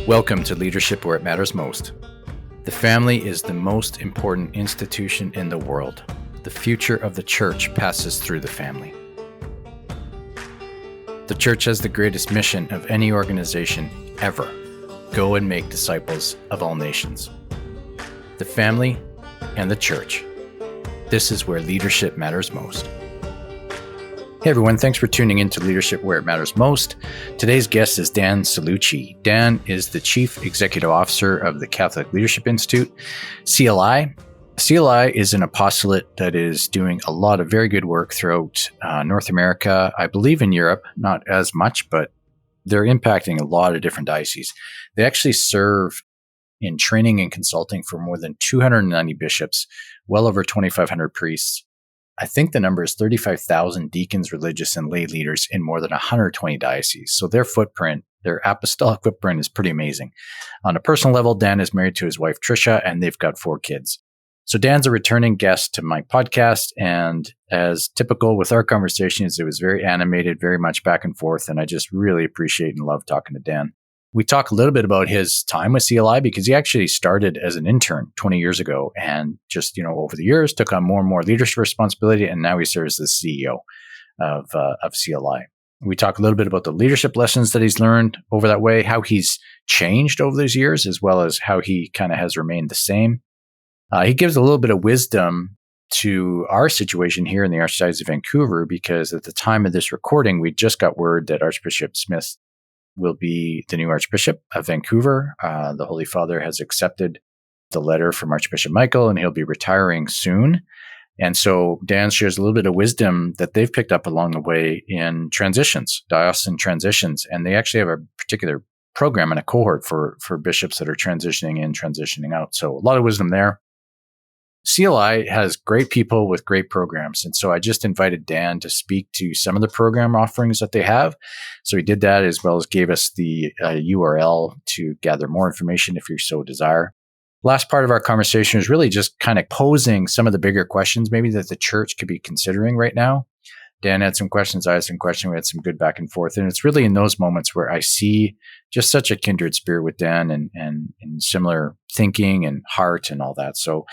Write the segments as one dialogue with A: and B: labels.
A: Welcome to Leadership Where It Matters Most. The family is the most important institution in the world. The future of the church passes through the family. The church has the greatest mission of any organization ever. Go and make disciples of all nations. The family and the church. This is where leadership matters most. Hey everyone, thanks for tuning in to Leadership Where It Matters Most. Today's guest is Dan Cellucci. Dan is the Chief Executive Officer of the Catholic Leadership Institute, CLI. CLI is an apostolate that is doing a lot of very good work throughout North America, I believe in Europe, not as much, but they're impacting a lot of different dioceses. They actually serve in training and consulting for more than 290 bishops, well over 2,500 priests. I think the number is 35,000 deacons, religious, and lay leaders in more than 120 dioceses. So their footprint, their apostolic footprint is pretty amazing. On a personal level, Dan is married to his wife, Tricia, and they've got 4 kids. So Dan's a returning guest to my podcast, and as typical with our conversations, it was very animated, very much back and forth, and I just really appreciate and love talking to Dan. We talk a little bit about his time with CLI because he actually started as an intern 20 years ago and just, over the years took on more and more leadership responsibility, and now he serves as CEO of CLI. We talk a little bit about the leadership lessons that he's learned over that way, how he's changed over those years, as well as how he kind of has remained the same. He gives a little bit of wisdom to our situation here in the Archdiocese of Vancouver, because at the time of this recording, we just got word that Archbishop Smith will be the new Archbishop of Vancouver. The Holy Father has accepted the letter from Archbishop Michael, and he'll be retiring soon. And so Dan shares a little bit of wisdom that they've picked up along the way in transitions, diocesan transitions. And they actually have a particular program and a cohort for bishops that are transitioning in, transitioning out. So a lot of wisdom there. CLI has great people with great programs. And so I just invited Dan to speak to some of the program offerings that they have. So he did that, as well as gave us the URL to gather more information if you so desire. Last part of our conversation is really just kind of posing some of the bigger questions maybe that the church could be considering right now. Dan had some questions, I had some questions, we had some good back and forth. And it's really in those moments where I see just such a kindred spirit with Dan and similar thinking and heart and all that. So,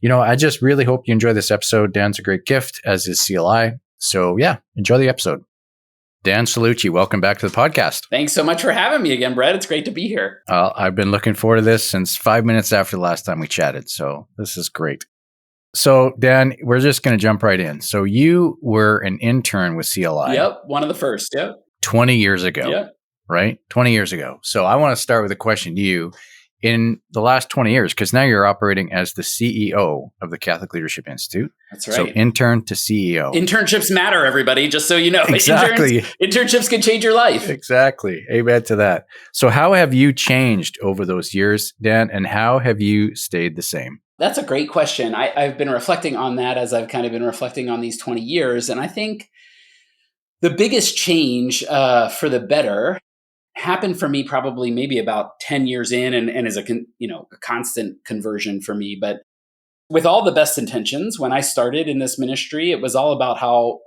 A: I just really hope you enjoy this episode. Dan's a great gift, as is CLI. So yeah, enjoy the episode. Dan Cellucci, welcome back to the podcast.
B: Thanks so much for having me again, Brett. It's great to be here.
A: I've been looking forward to this since 5 minutes after the last time we chatted. So this is great. So, Dan, we're just going to jump right in. So you were an intern with CLI.
B: Yep, one of the first. Yep.
A: 20 years ago,
B: yep.
A: Right? 20 years ago. So I want to start with a question to you. In the last 20 years, because now you're operating as the CEO of the Catholic Leadership Institute.
B: That's right.
A: So intern to CEO.
B: Internships matter, everybody, just so you know.
A: Exactly.
B: Internships can change your life.
A: Exactly. Amen to that. So how have you changed over those years, Dan, and how have you stayed the same?
B: That's a great question. I've been reflecting on that as I've kind of been reflecting on these 20 years. And I think the biggest change for the better happened for me probably maybe about 10 years in and is a constant conversion for me. But with all the best intentions, when I started in this ministry, it was all about how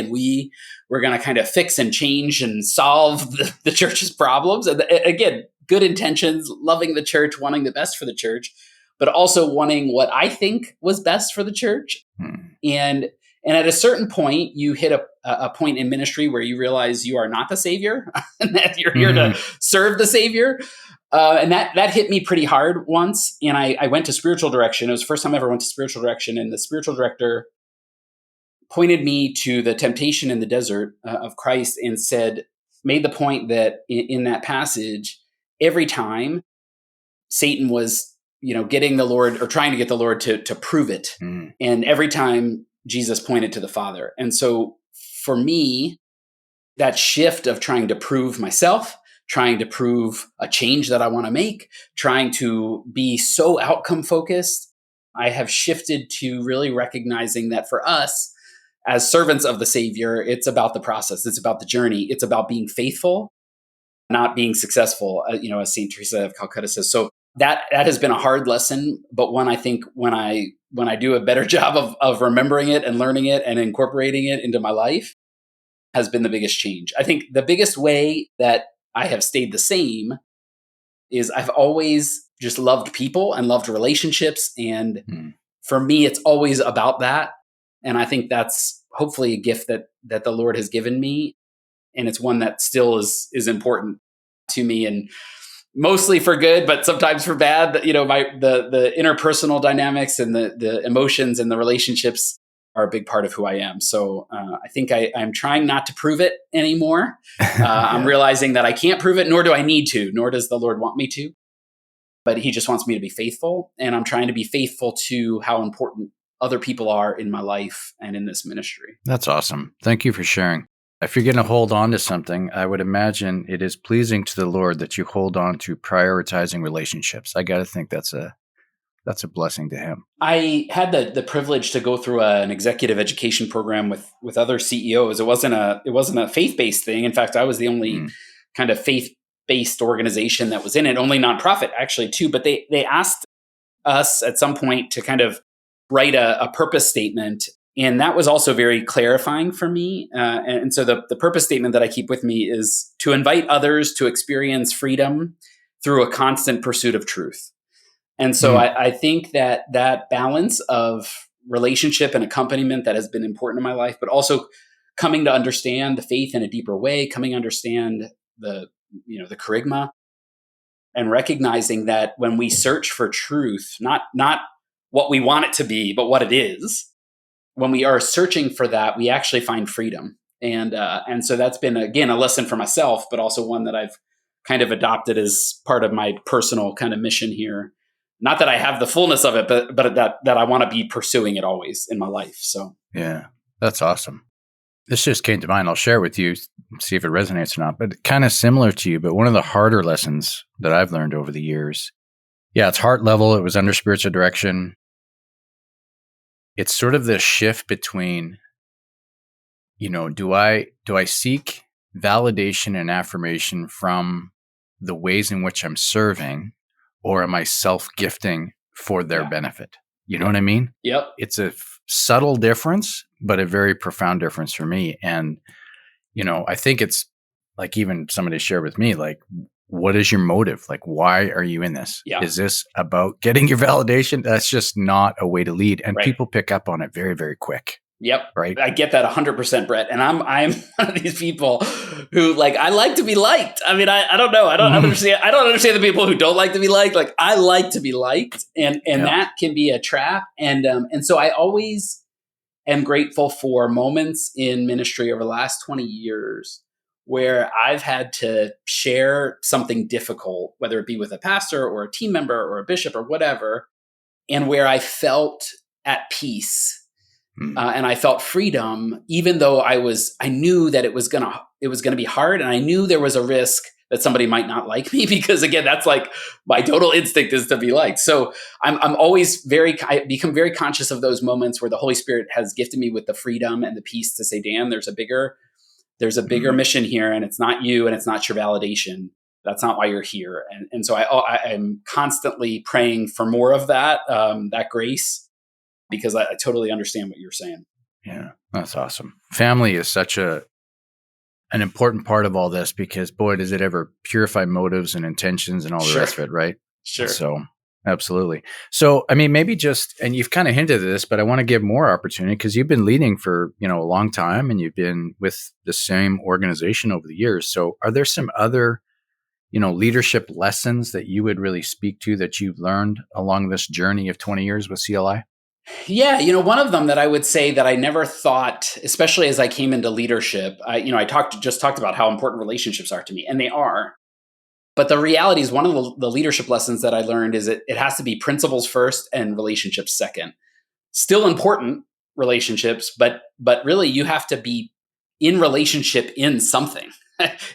B: we were going to kind of fix and change and solve the church's problems. And again, good intentions, loving the church, wanting the best for the church, but also wanting what I think was best for the church. And at a certain point, you hit a point in ministry where you realize you are not the Savior and that you're here to serve the Savior. And that hit me pretty hard once. And I went to spiritual direction. It was the first time I ever went to spiritual direction. And the spiritual director pointed me to the temptation in the desert of Christ and made the point that in that passage, every time Satan was, getting the Lord or trying to get the Lord to prove it. And every time Jesus pointed to the Father. And so for me, that shift of trying to prove myself, trying to prove a change that I want to make, trying to be so outcome focused, I have shifted to really recognizing that for us as servants of the Savior, it's about the process. It's about the journey. It's about being faithful, not being successful, as St. Teresa of Calcutta says. So that has been a hard lesson, but one I think when I do a better job of remembering it and learning it and incorporating it into my life has been the biggest change. I think the biggest way that I have stayed the same is I've always just loved people and loved relationships. And
A: Hmm.
B: for me, it's always about that. And I think that's hopefully a gift that the Lord has given me. And it's one that still is important to me, and mostly for good, but sometimes for bad. The interpersonal dynamics and the emotions and the relationships are a big part of who I am. So I think I'm trying not to prove it anymore. I'm
A: Yeah.
B: realizing that I can't prove it, nor do I need to, nor does the Lord want me to. But He just wants me to be faithful, and I'm trying to be faithful to how important other people are in my life and in this ministry.
A: That's awesome. Thank you for sharing. If you're going to hold on to something, I would imagine it is pleasing to the Lord that you hold on to prioritizing relationships. I got to think that's a blessing to Him.
B: I had the privilege to go through an executive education program with other CEOs. It wasn't a faith-based thing. In fact, I was the only kind of faith-based organization that was in it, only nonprofit actually too. But they asked us at some point to kind of write a purpose statement. And that was also very clarifying for me. And so the purpose statement that I keep with me is to invite others to experience freedom through a constant pursuit of truth. And so I think that balance of relationship and accompaniment that has been important in my life, but also coming to understand the faith in a deeper way, coming to understand the charisma, and recognizing that when we search for truth, not what we want it to be, but what it is, when we are searching for that, we actually find freedom. And so that's been, again, a lesson for myself, but also one that I've kind of adopted as part of my personal kind of mission here. Not that I have the fullness of it, but that I want to be pursuing it always in my life. So
A: Yeah, that's awesome. This just came to mind. I'll share with you, see if it resonates or not, but kind of similar to you. But one of the harder lessons that I've learned over the years, it's heart level. It was under spiritual direction. It's sort of this shift between, do I seek validation and affirmation from the ways in which I'm serving, or am I self-gifting for their benefit? You know what I mean?
B: Yep.
A: It's a subtle difference, but a very profound difference for me. And, I think it's like, even somebody shared with me, like, what is your motive? Like, why are you in this?
B: Yeah.
A: Is this about getting your validation? That's just not a way to lead. And people pick up on it very, very quick.
B: Yep.
A: Right.
B: I get that 100%, Brett. And I'm one of these people who, I like to be liked. I mean, I don't know. I don't understand. I don't understand the people who don't like to be liked. Like, I like to be liked, and that can be a trap. And so I always am grateful for moments in ministry over the last 20 years where I've had to share something difficult, whether it be with a pastor or a team member or a bishop or whatever, and where I felt at peace. And I felt freedom, even though I knew that it was gonna be hard, and I knew there was a risk that somebody might not like me, because again, that's like my total instinct is to be liked. So I'm always I become very conscious of those moments where the Holy Spirit has gifted me with the freedom and the peace to say, Dan, there's a bigger mission here, and it's not you, and it's not your validation. That's not why you're here. And so I'm constantly praying for more of that grace, because I totally understand what you're saying.
A: Yeah, that's awesome. Family is such an important part of all this, because boy, does it ever purify motives and intentions and all the rest of it, right?
B: Sure.
A: So absolutely. So, I mean, maybe and you've kind of hinted at this, but I want to give more opportunity, because you've been leading for, a long time, and you've been with the same organization over the years. So are there some other, leadership lessons that you would really speak to that you've learned along this journey of 20 years with CLI?
B: Yeah, one of them that I would say that I never thought, especially as I came into leadership, I just talked about how important relationships are to me, and they are. But the reality is, one of the leadership lessons that I learned is it has to be principles first and relationships second. Still important, relationships, but really you have to be in relationship in something,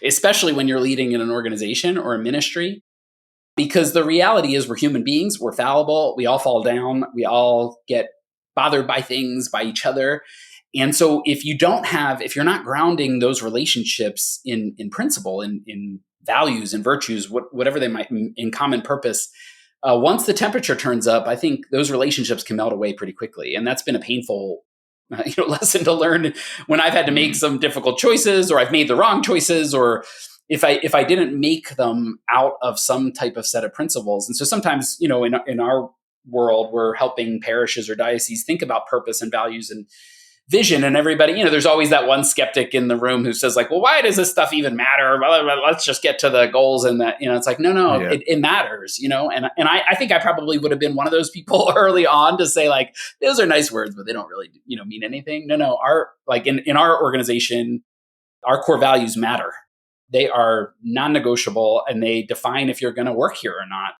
B: especially when you're leading in an organization or a ministry. Because the reality is, we're human beings, we're fallible, we all fall down, we all get bothered by things, by each other. And so if you're not grounding those relationships in principle, in values and virtues, whatever they might, in common purpose, once the temperature turns up, I think those relationships can melt away pretty quickly. And that's been a painful lesson to learn when I've had to make some difficult choices, or I've made the wrong choices, or if I didn't make them out of some type of set of principles. And so sometimes, in our world, we're helping parishes or dioceses think about purpose and values and vision, and everybody, there's always that one skeptic in the room who says like, well, why does this stuff even matter? Let's just get to the goals. And that, it's like, no,
A: Yeah.
B: it matters, and I think I probably would have been one of those people early on to say like, those are nice words, but they don't really, mean anything. No, in our organization, our core values matter. They are non-negotiable, and they define if you're going to work here or not.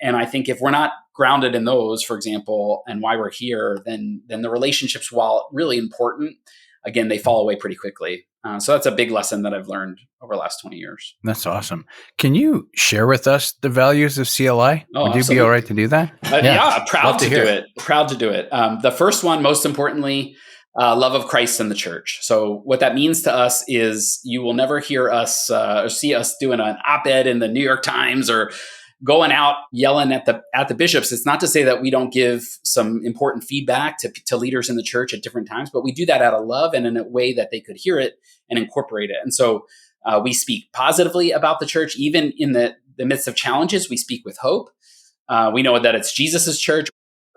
B: And I think if we're not grounded in those, for example, and why we're here, then the relationships, while really important, again, they fall away pretty quickly. So that's a big lesson that I've learned over the last 20 years.
A: That's awesome. Can you share with us the values of CLI?
B: Oh,
A: Would you
B: absolutely.
A: be all right to do that?
B: Yeah, proud to do it. Proud to do it. The first one, most importantly, love of Christ and the church. So what that means to us is you will never hear us or see us doing an op-ed in the New York Times or going out yelling at the bishops. It's not to say that we don't give some important feedback to leaders in the church at different times, but we do that out of love and in a way that they could hear it and incorporate it. And so we speak positively about the church, even in the midst of challenges. We speak with hope. We know that it's Jesus's church.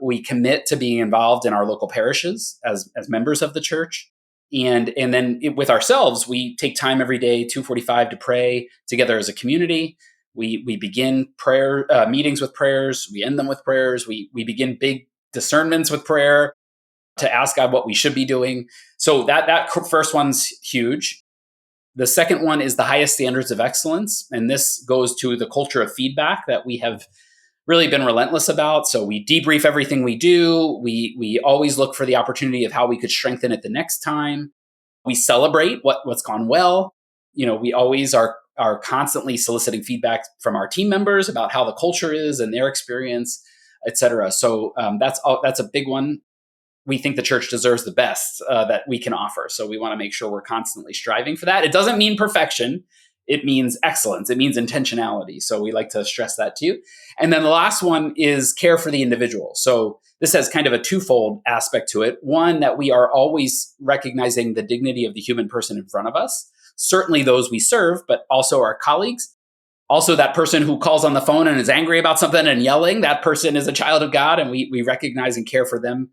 B: We commit to being involved in our local parishes as members of the church. And then with ourselves, we take time every day, 2:45, to pray together as a community. We begin prayer meetings with prayers. We end them with prayers. We begin big discernments with prayer to ask God what we should be doing. So that first one's huge. The second one is the highest standards of excellence. And this goes to the culture of feedback that we have really been relentless about. So we debrief everything we do. We always look for the opportunity of how we could strengthen it the next time. We celebrate what's gone well. We always are constantly soliciting feedback from our team members about how the culture is and their experience, et cetera. So that's a big one. We think the church deserves the best that we can offer. So we want to make sure we're constantly striving for that. It doesn't mean perfection. It means excellence. It means intentionality. So we like to stress that too. And then the last one is care for the individual. So this has kind of a twofold aspect to it. One, that we are always recognizing the dignity of the human person in front of us, certainly those we serve, but also our colleagues. Also, that person who calls on the phone and is angry about something and yelling, that person is a child of God, and we recognize and care for them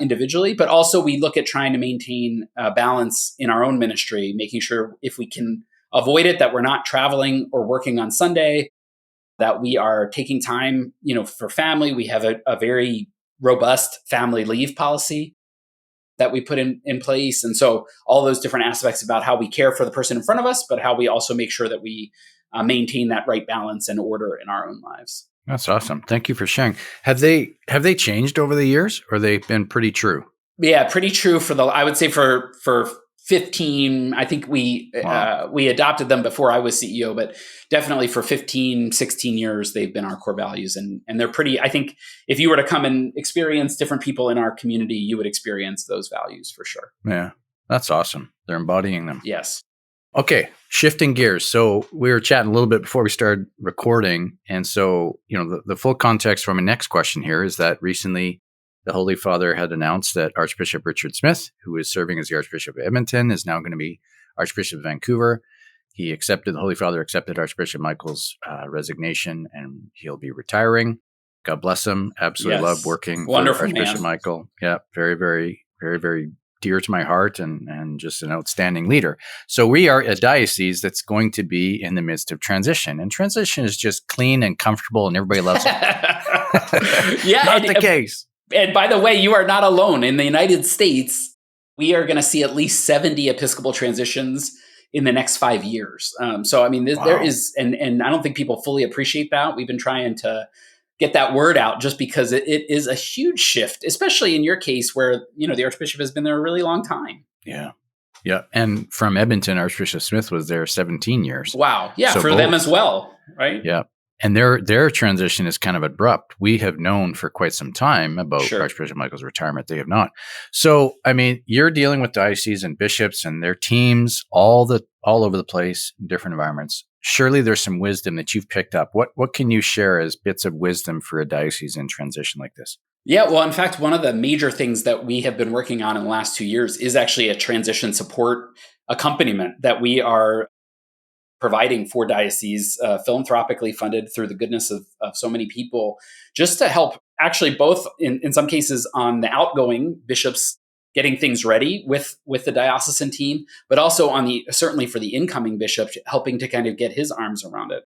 B: individually. But also we look at trying to maintain balance in our own ministry, making sure if we can avoid it, that we're not traveling or working on Sunday, that we are taking time, for family. We have a very robust family leave policy that we put in place. And so all those different aspects about how we care for the person in front of us, but how we also make sure that we maintain that right balance and order in our own lives.
A: That's awesome. Thank you for sharing. Have they changed over the years, or they've been pretty true?
B: Yeah, pretty true I would say for 15, I think we adopted them before I was CEO, but definitely for 15, 16 years, they've been our core values. And they're pretty, I think if you were to come and experience different people in our community, you would experience those values for sure.
A: Yeah, that's awesome. They're embodying them.
B: Yes.
A: Okay, shifting gears. So we were chatting a little bit before we started recording. And so, the full context for my next question here is that recently the Holy Father had announced that Archbishop Richard Smith, who is serving as the Archbishop of Edmonton, is now going to be Archbishop of Vancouver. The Holy Father accepted Archbishop Michael's resignation, and he'll be retiring. God bless him. Absolutely love working for Archbishop Michael. Yeah, very, very, very, very dear to my heart, and just an outstanding leader. So we are a diocese that's going to be in the midst of transition, and transition is just clean and comfortable, and everybody loves it.
B: Yeah,
A: not the case.
B: And by the way, you are not alone. In the United States, we are going to see at least 70 Episcopal transitions in the next 5 years. So, I mean, there is, and I don't think people fully appreciate that. We've been trying to get that word out just because it is a huge shift, especially in your case where, the Archbishop has been there a really long time.
A: Yeah. Yeah. And from Edmonton, Archbishop Smith was there 17 years.
B: Wow. Yeah. So for them as well. Right.
A: Yeah. And their transition is kind of abrupt. We have known for quite some time about Archbishop Michael's retirement. They have not. So, I mean, you're dealing with dioceses and bishops and their teams all over the place in different environments. Surely there's some wisdom that you've picked up. What can you share as bits of wisdom for a diocese in transition like this?
B: Yeah, well, in fact, one of the major things that we have been working on in the last 2 years is actually a transition support accompaniment that we are providing for dioceses, philanthropically funded through the goodness of so many people, just to help actually both in some cases on the outgoing bishops getting things ready with the diocesan team, but also on the certainly for the incoming bishop, helping to kind of get his arms around it.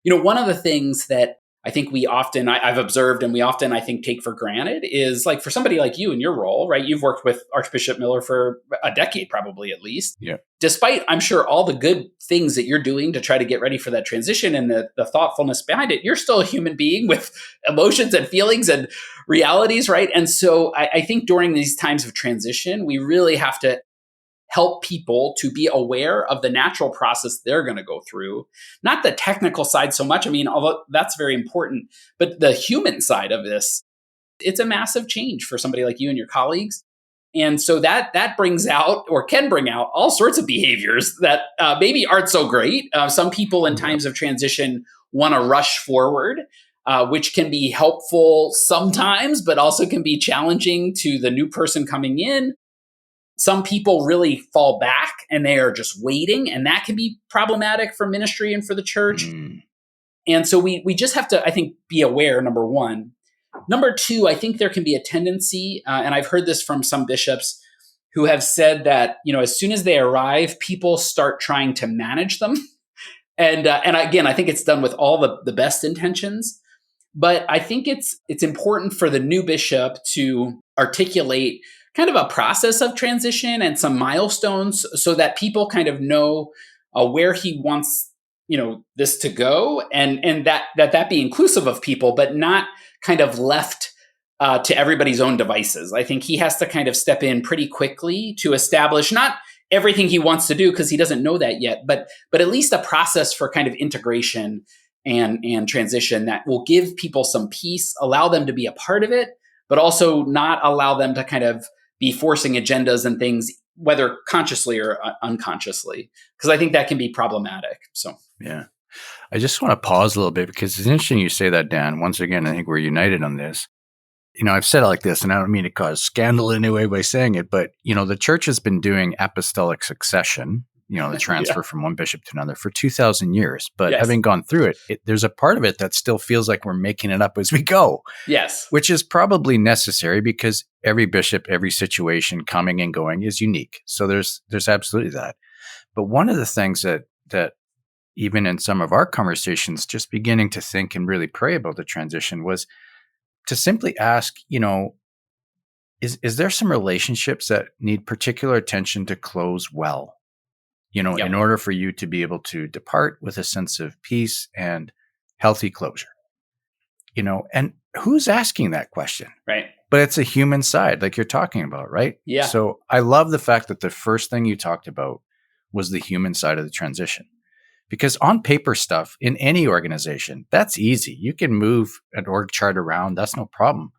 B: One of the things that I think I've observed and we often, I think, take for granted is like for somebody like you in your role, right? You've worked with Archbishop Miller for a decade, probably at least.
A: Yeah.
B: Despite, I'm sure, all the good things that you're doing to try to get ready for that transition and the thoughtfulness behind it, you're still a human being with emotions and feelings and realities, right? And so I think during these times of transition, we really have to help people to be aware of the natural process they're going to go through, not the technical side so much. I mean, although that's very important, but the human side of this, it's a massive change for somebody like you and your colleagues. And so that brings out or can bring out all sorts of behaviors that maybe aren't so great. Some people in times of transition want to rush forward, which can be helpful sometimes, but also can be challenging to the new person coming in. Some people really fall back and they are just waiting, and that can be problematic for ministry and for the church. And so we just have to, I think, be aware, number one. Number two, I think there can be a tendency, and I've heard this from some bishops who have said that, as soon as they arrive, people start trying to manage them. And again, I think it's done with all the best intentions. But I think it's important for the new bishop to articulate kind of a process of transition and some milestones so that people kind of know where he wants, this to go, and that be inclusive of people, but not kind of left to everybody's own devices. I think he has to kind of step in pretty quickly to establish not everything he wants to do because he doesn't know that yet, but at least a process for kind of integration and transition that will give people some peace, allow them to be a part of it, but also not allow them to kind of be forcing agendas and things, whether consciously or unconsciously, because I think that can be problematic. So,
A: yeah. I just want to pause a little bit because it's interesting you say that, Dan. Once again, I think we're united on this. I've said it like this, and I don't mean to cause scandal in any way by saying it, but, the church has been doing apostolic succession, the transfer from one bishop to another for 2,000 years. But having gone through it, there's a part of it that still feels like we're making it up as we go.
B: Yes.
A: Which is probably necessary because every bishop, every situation coming and going is unique. So there's absolutely that. But one of the things that even in some of our conversations, just beginning to think and really pray about the transition was to simply ask, is there some relationships that need particular attention to close well? In order for you to be able to depart with a sense of peace and healthy closure, and who's asking that question?
B: Right.
A: But it's a human side, like you're talking about, right?
B: Yeah.
A: So I love the fact that the first thing you talked about was the human side of the transition, because on paper stuff in any organization, that's easy. You can move an org chart around. That's no problem.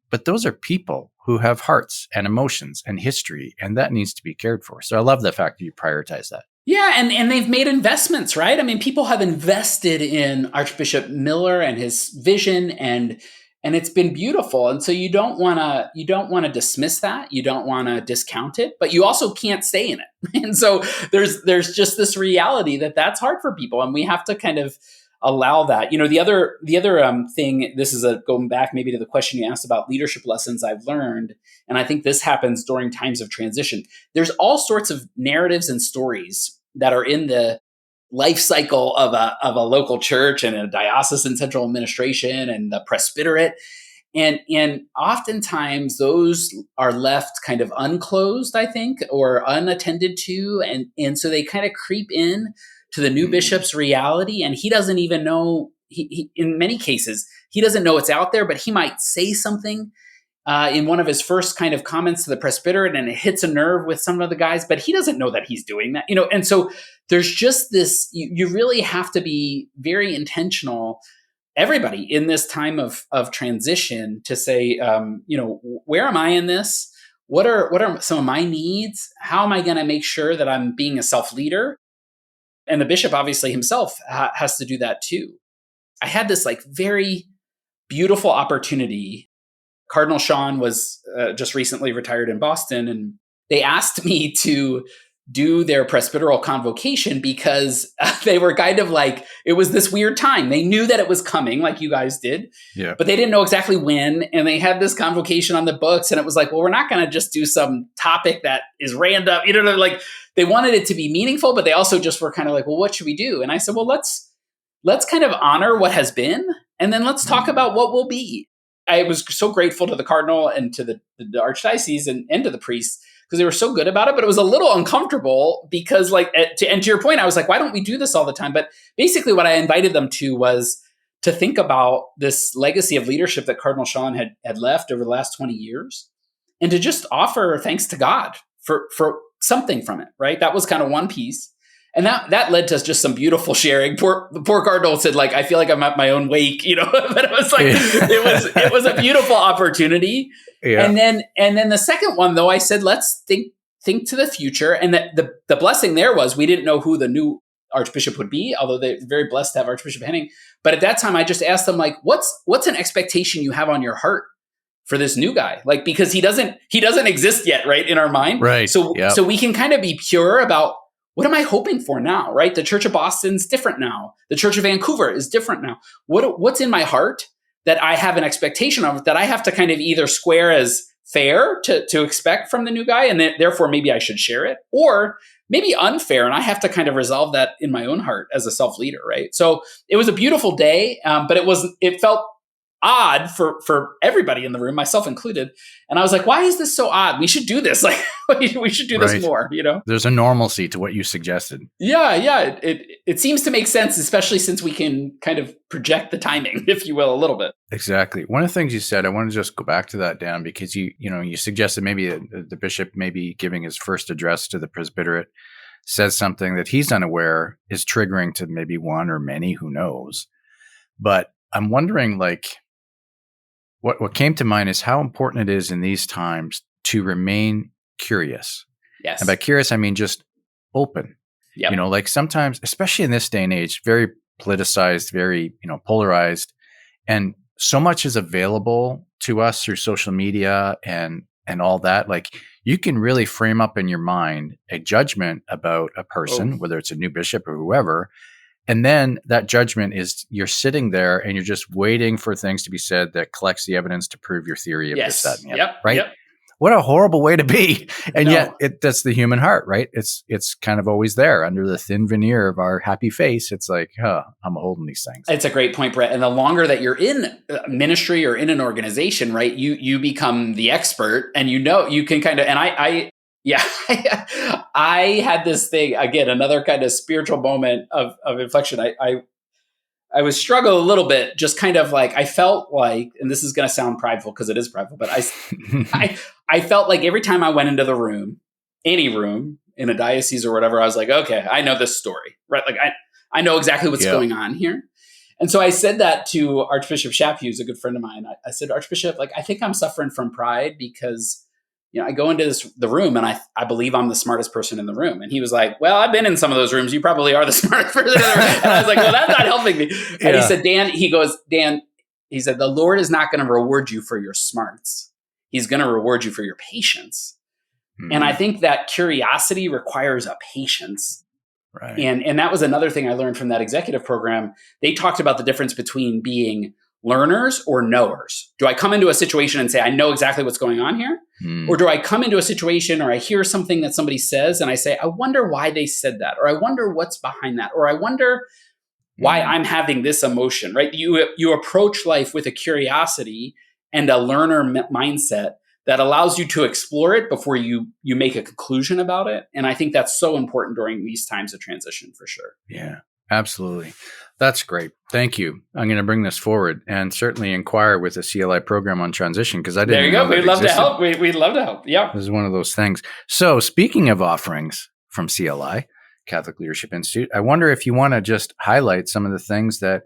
A: But those are people who have hearts and emotions and history, and that needs to be cared for. So I love the fact that you prioritize that.
B: Yeah, and they've made investments, right? I mean, people have invested in Archbishop Miller and his vision, and it's been beautiful. And so you don't want to dismiss that. You don't want to discount it, but you also can't stay in it. And so there's just this reality that's hard for people, and we have to kind of allow that. The other thing, this is going back maybe to the question you asked about leadership lessons I've learned, and I think this happens during times of transition. There's all sorts of narratives and stories that are in the life cycle of a local church and a diocesan central administration and the presbyterate. And oftentimes those are left kind of unclosed, I think, or unattended to. And so they kind of creep in to the new bishop's reality. And he doesn't even know, he in many cases, he doesn't know it's out there, but he might say something in one of his first kind of comments to the presbyterate, and it hits a nerve with some of the guys, but he doesn't know that he's doing that, and so there's just this, you really have to be very intentional, everybody in this time of transition, to say, where am I in this? What are some of my needs? How am I going to make sure that I'm being a self-leader? And the bishop obviously himself has to do that too. I had this very beautiful opportunity. Cardinal Sean was just recently retired in Boston, and they asked me to do their presbyteral convocation because they were kind of like, it was this weird time. They knew that it was coming, like you guys did, but they didn't know exactly when. And they had this convocation on the books, and it was like, well, we're not going to just do some topic that is random. Like they wanted it to be meaningful, but they also just were kind of like, well, what should we do? And I said, well, let's kind of honor what has been, and then let's talk about what will be. I was so grateful to the cardinal and to the archdiocese and to the priests, because they were so good about it, but it was a little uncomfortable because, like, to your point, I was like, why don't we do this all the time? But basically what I invited them to was to think about this legacy of leadership that Cardinal Sean had left over the last 20 years, and to just offer thanks to God for something from it, right? That was kind of one piece. And that led to just some beautiful sharing. The poor cardinal said, like, I feel like I'm at my own wake, but it was like, it was a beautiful opportunity. Yeah. And then the second one, though, I said, let's think to the future. And the blessing there was, we didn't know who the new archbishop would be, although they're very blessed to have Archbishop Henning. But at that time, I just asked them, like, what's an expectation you have on your heart for this new guy? Like, because he doesn't exist yet, right, in our mind.
A: Right.
B: So we can kind of be pure about, what am I hoping for now, right? The Church of Boston's different now. The Church of Vancouver is different now. What's in my heart that I have an expectation of, that I have to kind of either square as fair to expect from the new guy, and therefore maybe I should share it, or maybe unfair, and I have to kind of resolve that in my own heart as a self-leader, right? So it was a beautiful day, but it felt odd for everybody in the room, myself included. And I was like, why is this so odd? We should do this. Like, we should do this more,
A: There's a normalcy to what you suggested.
B: Yeah. It seems to make sense, especially since we can kind of project the timing, if you will, a little bit.
A: Exactly. One of the things you said, I want to just go back to that, Dan, because you suggested maybe the bishop maybe giving his first address to the presbyterate says something that he's unaware is triggering to maybe one or many, who knows. But I'm wondering, like, what came to mind is how important it is in these times to remain curious.
B: Yes.
A: And by curious, I mean just open.
B: Yep.
A: Like sometimes, especially in this day and age, very politicized, very, polarized, and so much is available to us through social media and all that. Like, you can really frame up in your mind a judgment about a person, whether it's a new bishop or whoever. And then that judgment is, you're sitting there and you're just waiting for things to be said that collects the evidence to prove your theory of this, that, and the other, right? Yep. What a horrible way to be. And yet that's the human heart, right? It's kind of always there under the thin veneer of our happy face. It's like, I'm holding these things.
B: It's a great point, Brett. And the longer that you're in ministry or in an organization, right, you become the expert, and you can kind of, and I had this thing, again, another kind of spiritual moment of inflection. I was struggling a little bit, just kind of like, I felt like, and this is going to sound prideful because it is prideful, but I felt like every time I went into the room, any room in a diocese or whatever, I was like, okay, I know this story, right? Like I know exactly what's going on here. And so I said that to Archbishop Shapp, who's a good friend of mine. I said, Archbishop, like, I think I'm suffering from pride because, I go into the room and I believe I'm the smartest person in the room. And he was like, well, I've been in some of those rooms. You probably are the smartest person in the room. And I was like, well, that's not helping me. And he said, Dan, he said, the Lord is not going to reward you for your smarts. He's going to reward you for your patience. Mm-hmm. And I think that curiosity requires a patience.
A: Right.
B: And that was another thing I learned from that executive program. They talked about the difference between being learners or knowers. Do I come into a situation and say, I know exactly what's going on here? Or do I come into a situation, or I hear something that somebody says and I say, I wonder why they said that, or I wonder what's behind that, or I wonder why I'm having this emotion, right? You approach life with a curiosity and a learner mindset that allows you to explore it before you make a conclusion about it. And I think that's so important during these times of transition, for sure.
A: Yeah, absolutely. That's great. Thank you. I'm going to bring this forward and certainly inquire with the CLI program on transition, because I didn't.
B: There you go. We'd love to help. We'd love to help. Yeah.
A: This is one of those things. So speaking of offerings from CLI, Catholic Leadership Institute, I wonder if you want to just highlight some of the things that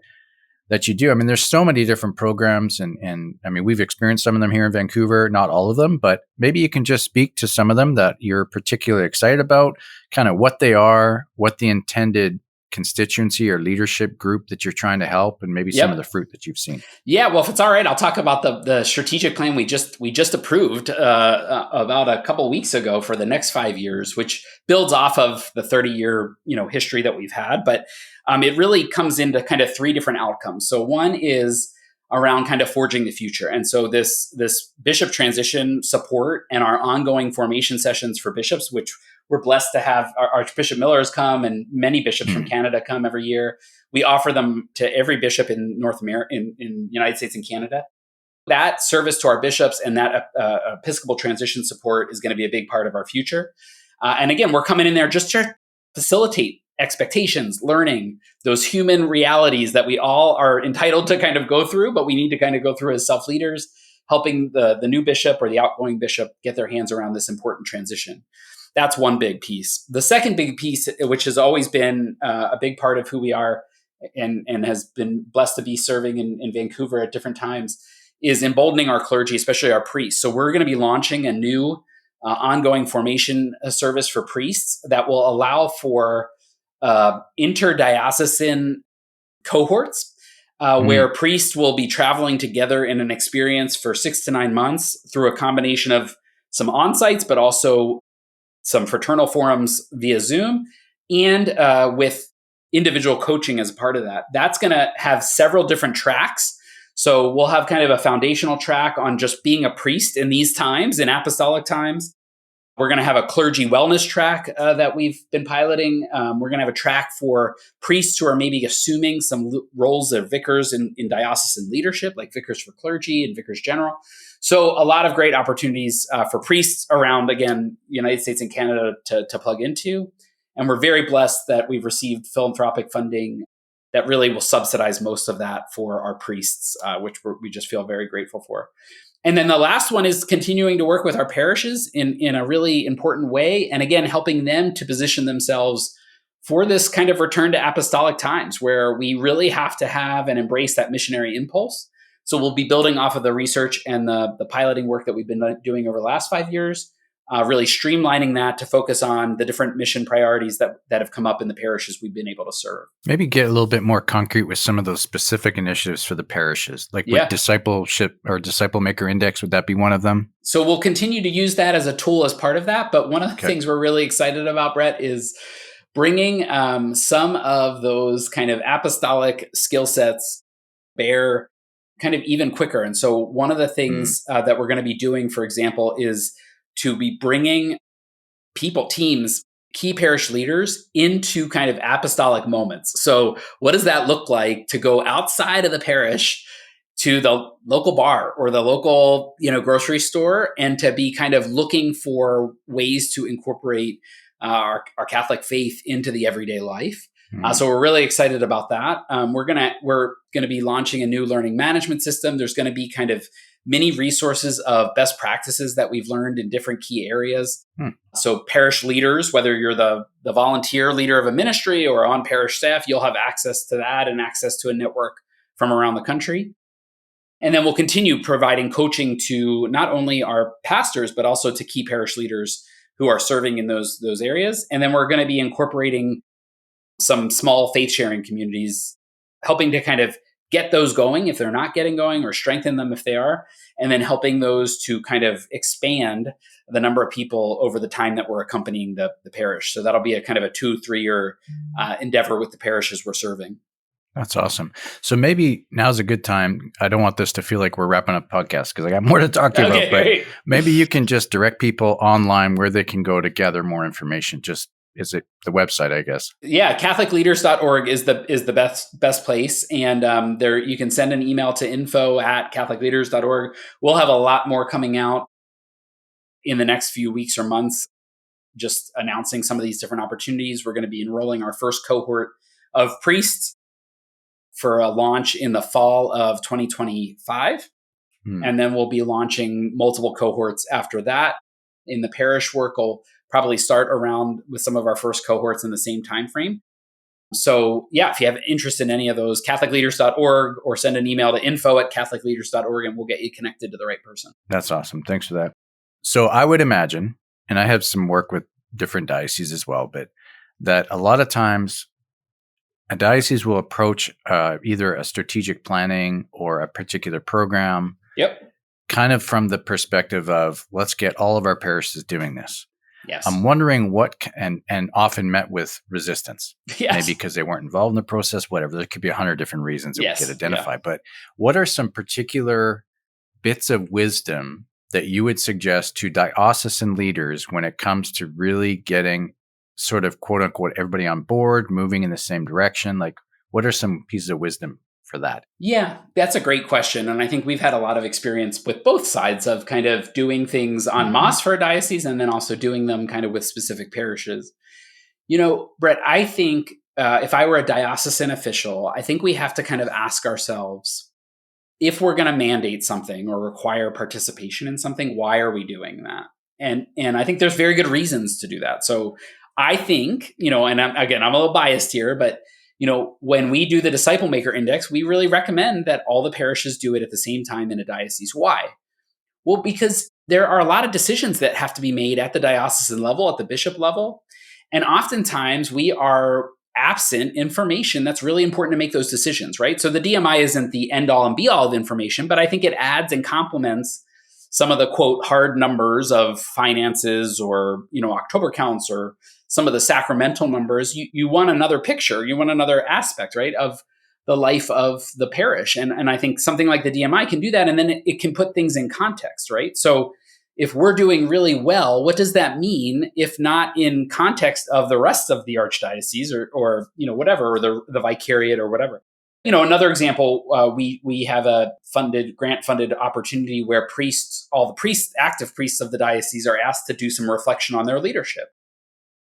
A: you do. I mean, there's so many different programs, and I mean, we've experienced some of them here in Vancouver, not all of them, but maybe you can just speak to some of them that you're particularly excited about, kind of what they are, what the intended constituency or leadership group that you're trying to help, and maybe some of the fruit that you've seen?
B: Yeah, well, if it's all right, I'll talk about the strategic plan we just approved about a couple weeks ago for the next 5 years, which builds off of the 30-year history that we've had. But it really comes into kind of three different outcomes. So one is around kind of forging the future, and so this bishop transition support and our ongoing formation sessions for bishops, which we're blessed to have Archbishop Miller has come, and many bishops from Canada come every year. We offer them to every bishop in North America, in United States and Canada. That service to our bishops and that Episcopal transition support is going to be a big part of our future. And again, we're coming in there just to facilitate expectations, learning, those human realities that we all are entitled to kind of go through, but we need to kind of go through as self-leaders, helping the new bishop or the outgoing bishop get their hands around this important transition. That's one big piece. The second big piece, which has always been a big part of who we are and has been blessed to be serving in Vancouver at different times, is emboldening our clergy, especially our priests. So we're going to be launching a new ongoing formation service for priests that will allow for interdiocesan cohorts where priests will be traveling together in an experience for 6 to 9 months through a combination of some on-sites, but also some fraternal forums via Zoom, and with individual coaching as a part of that. That's going to have several different tracks. So we'll have kind of a foundational track on just being a priest in these times, in apostolic times. We're going to have a clergy wellness track that we've been piloting. We're going to have a track for priests who are maybe assuming some roles of vicars in diocesan leadership, like vicars for clergy and vicars general. So a lot of great opportunities for priests around, again, United States and Canada to plug into. And we're very blessed that we've received philanthropic funding that really will subsidize most of that for our priests, which we just feel very grateful for. And then the last one is continuing to work with our parishes in a really important way. And again, helping them to position themselves for this kind of return to apostolic times where we really have to have and embrace that missionary impulse. So we'll be building off of the research and the piloting work that we've been doing over the last 5 years, really streamlining that to focus on the different mission priorities that have come up in the parishes we've been able to serve.
A: Maybe get a little bit more concrete with some of those specific initiatives for the parishes, like with discipleship or Disciple Maker Index. Would that be one of them?
B: So we'll continue to use that as a tool as part of that. But one of the things we're really excited about, Brett, is bringing some of those kind of apostolic skill sets bear kind of even quicker. And so one of the things that we're going to be doing, for example, is to be bringing people, teams, key parish leaders into kind of apostolic moments. So what does that look like to go outside of the parish to the local bar or the local, grocery store, and to be kind of looking for ways to incorporate our Catholic faith into the everyday life? So we're really excited about that. We're gonna be launching a new learning management system. There's going to be kind of many resources of best practices that we've learned in different key areas. So parish leaders, whether you're the volunteer leader of a ministry or on parish staff, you'll have access to that and access to a network from around the country. And then we'll continue providing coaching to not only our pastors, but also to key parish leaders who are serving in those areas. And then we're going to be incorporating some small faith sharing communities, helping to kind of get those going if they're not getting going, or strengthen them if they are, and then helping those to kind of expand the number of people over the time that we're accompanying the parish. So that'll be a kind of a 2-3 year endeavor with the parishes we're serving.
A: That's awesome. So maybe now's a good time. I don't want this to feel like we're wrapping up podcast because I got more to talk to you about, but maybe you can just direct people online where they can go to gather more information. Is it the website, I guess? Yeah,
B: CatholicLeaders.org is the best place. And there you can send an email to info@CatholicLeaders.org. We'll have a lot more coming out in the next few weeks or months, just announcing some of these different opportunities. We're going to be enrolling our first cohort of priests for a launch in the fall of 2025. And then we'll be launching multiple cohorts after that. In the parish work, we'll probably start around with some of our first cohorts in the same time frame. So if you have interest in any of those, CatholicLeaders.org, or send an email to info@CatholicLeaders.org and we'll get you connected to the right person.
A: That's awesome. Thanks for that. So I would imagine, and I have some work with different dioceses as well, but that a lot of times a diocese will approach either a strategic planning or a particular program,
B: Yep.
A: kind of from the perspective of, let's get all of our parishes doing this.
B: Yes.
A: I'm wondering and often met with resistance,
B: Yes.
A: maybe because they weren't involved in the process, whatever. There could be 100 different reasons that we could identify.
B: Yeah.
A: But what are some particular bits of wisdom that you would suggest to diocesan leaders when it comes to really getting sort of quote unquote everybody on board, moving in the same direction? Like, what are some pieces of wisdom for that?
B: Yeah, that's a great question. And I think we've had a lot of experience with both sides of kind of doing things en masse for a diocese and then also doing them kind of with specific parishes. Brett, I think if I were a diocesan official, I think we have to kind of ask ourselves, if we're going to mandate something or require participation in something, why are we doing that? And I think there's very good reasons to do that. So I think, and I'm a little biased here, but when we do the Disciple Maker Index, we really recommend that all the parishes do it at the same time in a diocese. Why? Well, because there are a lot of decisions that have to be made at the diocesan level, at the bishop level. And oftentimes we are absent information that's really important to make those decisions, right? So the DMI isn't the end all and be all of information, but I think it adds and complements some of the quote hard numbers of finances or, October counts or some of the sacramental numbers. You want another picture, you want another aspect, right, of the life of the parish. And I think something like the DMI can do that. And then it can put things in context, right? So if we're doing really well, what does that mean if not in context of the rest of the archdiocese or whatever, or the vicariate or whatever? Another example, we have a grant-funded opportunity where all the active priests of the diocese are asked to do some reflection on their leadership.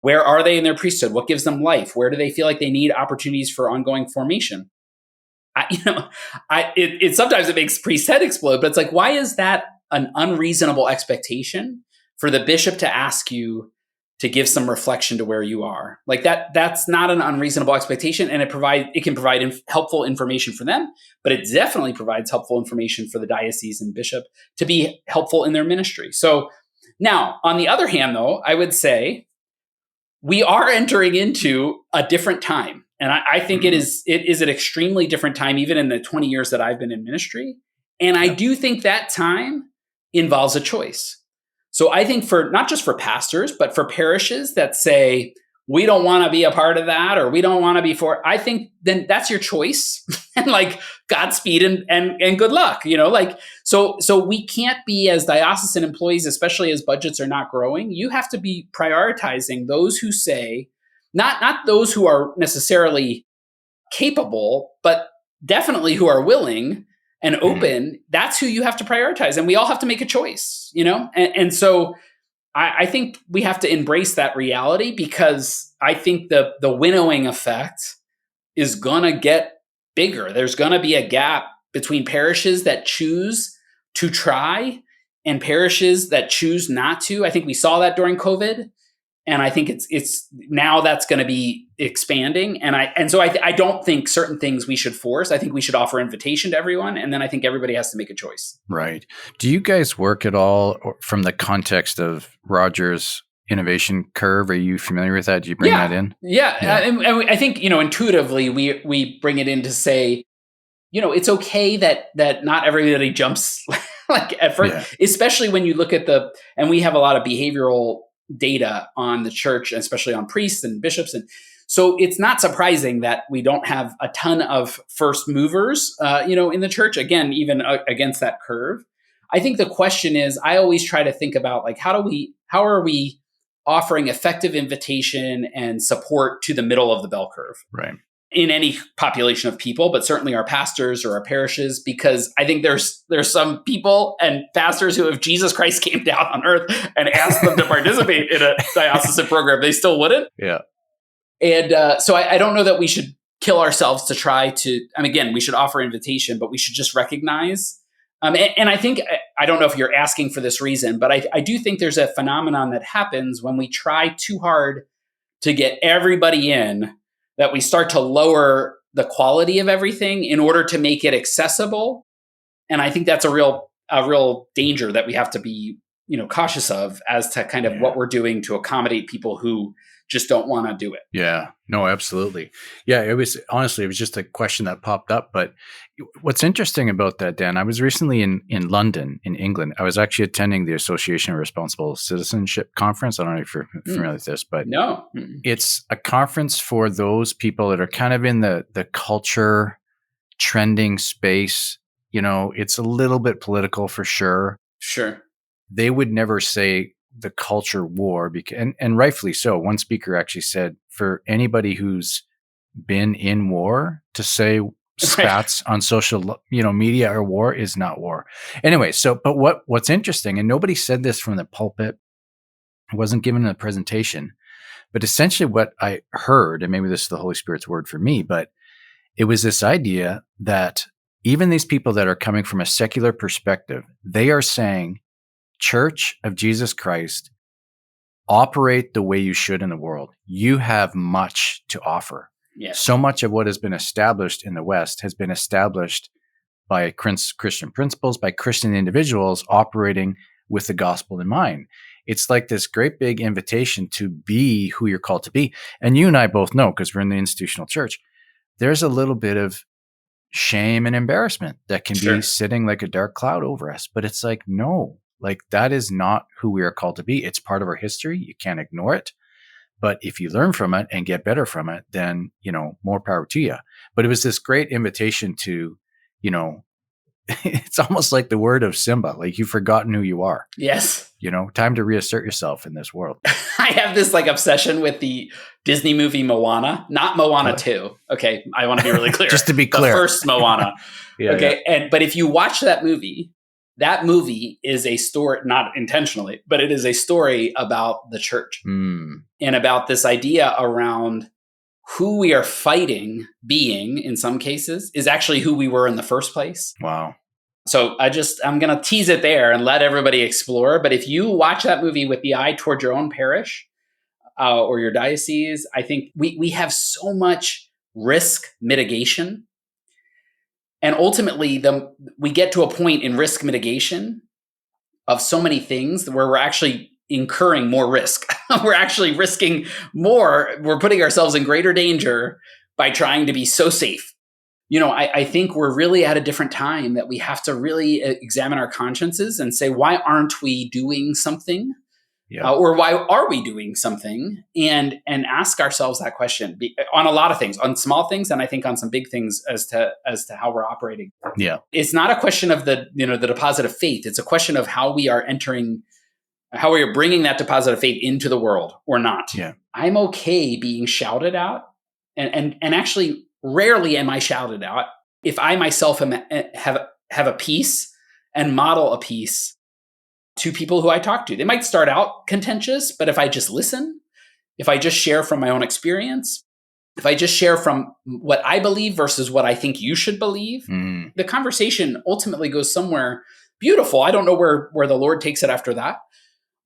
B: Where are they in their priesthood? What gives them life? Where do they feel like they need opportunities for ongoing formation? Sometimes it makes priest's head explode, but it's like, why is that an unreasonable expectation for the bishop to ask you to give some reflection to where you are? Like that's not an unreasonable expectation, and it can provide helpful information for them, but it definitely provides helpful information for the diocese and bishop to be helpful in their ministry. So now, on the other hand, though, I would say we are entering into a different time. And I think it is an extremely different time, even in the 20 years that I've been in ministry. And I do think that time involves a choice. So I think not just for pastors, but for parishes that say, we don't want to be a part of that, or we don't want to be I think then that's your choice. And like, Godspeed and good luck, so we can't be, as diocesan employees, especially as budgets are not growing, you have to be prioritizing those who say, not those who are necessarily capable, but definitely who are willing and open. That's who you have to prioritize. And we all have to make a choice, and so I think we have to embrace that reality, because I think the winnowing effect is going to get bigger. There's going to be a gap between parishes that choose to try and parishes that choose not to. I think we saw that during COVID. And I think it's now that's going to be expanding. And so I don't think certain things we should force. I think we should offer invitation to everyone. And then I think everybody has to make a choice.
A: Right. Do you guys work at all from the context of Roger's innovation curve? Are you familiar with that? Do you bring that in?
B: Yeah. And I think, intuitively we bring it in to say, it's okay that not everybody jumps like at first, especially when you look at and we have a lot of behavioral data on the church, especially on priests and bishops. And so it's not surprising that we don't have a ton of first movers, in the church, again, even against that curve. I think the question is, I always try to think about like, how are we offering effective invitation and support to the middle of the bell curve?
A: Right.
B: In any population of people, but certainly our pastors or our parishes, because I think there's some people and pastors who, if Jesus Christ came down on earth and asked them to participate in a diocesan program, they still wouldn't.
A: Yeah.
B: And so I don't know that we should kill ourselves to try to, again, we should offer invitation, but we should just recognize. And I think, I don't know if you're asking for this reason, but I do think there's a phenomenon that happens when we try too hard to get everybody in, that we start to lower the quality of everything in order to make it accessible. And I think that's a real danger that we have to be, cautious of, as to kind of what we're doing to accommodate people who just don't want to do it.
A: Yeah, no, absolutely. Yeah, it was just a question that popped up. But what's interesting about that, Dan, I was recently in London, in England. I was actually attending the Association of Responsible Citizenship Conference. I don't know if you're familiar with this, but
B: No.
A: It's a conference for those people that are kind of in the culture trending space. It's a little bit political for sure.
B: Sure.
A: They would never say the culture war, because, and rightfully so. One speaker actually said, for anybody who's been in war to say spats on social media or war is not war. Anyway, but what's interesting, and nobody said this from the pulpit, it wasn't given in a presentation, but essentially what I heard, and maybe this is the Holy Spirit's word for me, but it was this idea that even these people that are coming from a secular perspective, they are saying, Church of Jesus Christ, operate the way you should in the world. You have much to offer.
B: Yes.
A: So much of what has been established in the West has been established by Christian principles, by Christian individuals operating with the gospel in mind. It's like this great big invitation to be who you're called to be. And you and I both know, because we're in the institutional church, there's a little bit of shame and embarrassment that can be sitting like a dark cloud over us. But it's like, no, like that is not who we are called to be. It's part of our history. You can't ignore it. But if you learn from it and get better from it, then, more power to you. But it was this great invitation to, it's almost like the word of Simba, like you've forgotten who you are.
B: Yes.
A: Time to reassert yourself in this world.
B: I have this obsession with the Disney movie Moana, not Moana 2. Okay. I want to be really clear.
A: Just to be clear.
B: The first Moana. Okay. Yeah. But if you watch that movie is a story, not intentionally, but it is a story about the church and about this idea around who we are fighting being, in some cases, is actually who we were in the first place.
A: Wow.
B: So I'm going to tease it there and let everybody explore. But if you watch that movie with the eye toward your own parish or your diocese, I think we have so much risk mitigation. And ultimately, we get to a point in risk mitigation of so many things where we're actually incurring more risk. We're actually risking more. We're putting ourselves in greater danger by trying to be so safe. I think we're really at a different time that we have to really examine our consciences and say, why aren't we doing something? Yeah. Or why are we doing something? And ask ourselves that question on a lot of things, on small things, and I think on some big things as to how we're operating.
A: Yeah,
B: it's not a question of the deposit of faith. It's a question of how we are bringing that deposit of faith into the world or not.
A: Yeah,
B: I'm okay being shouted at, and actually rarely am I shouted at if I myself have a peace and model a peace to people who I talk to. They might start out contentious, but if I just listen, if I just share from my own experience, if I just share from what I believe versus what I think you should believe, the conversation ultimately goes somewhere beautiful. I don't know where the Lord takes it after that.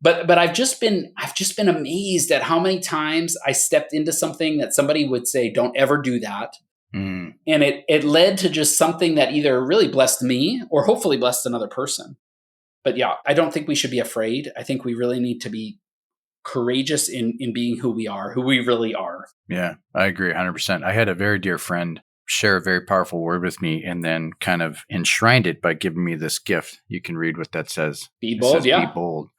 B: But I've just been amazed at how many times I stepped into something that somebody would say, don't ever do that. And it led to just something that either really blessed me or hopefully blessed another person. But yeah, I don't think we should be afraid. I think we really need to be courageous in being who we are, who we really are.
A: Yeah, I agree 100%. I had a very dear friend share a very powerful word with me and then kind of enshrined it by giving me this gift. You can read what that says.
B: Be bold,
A: Be bold.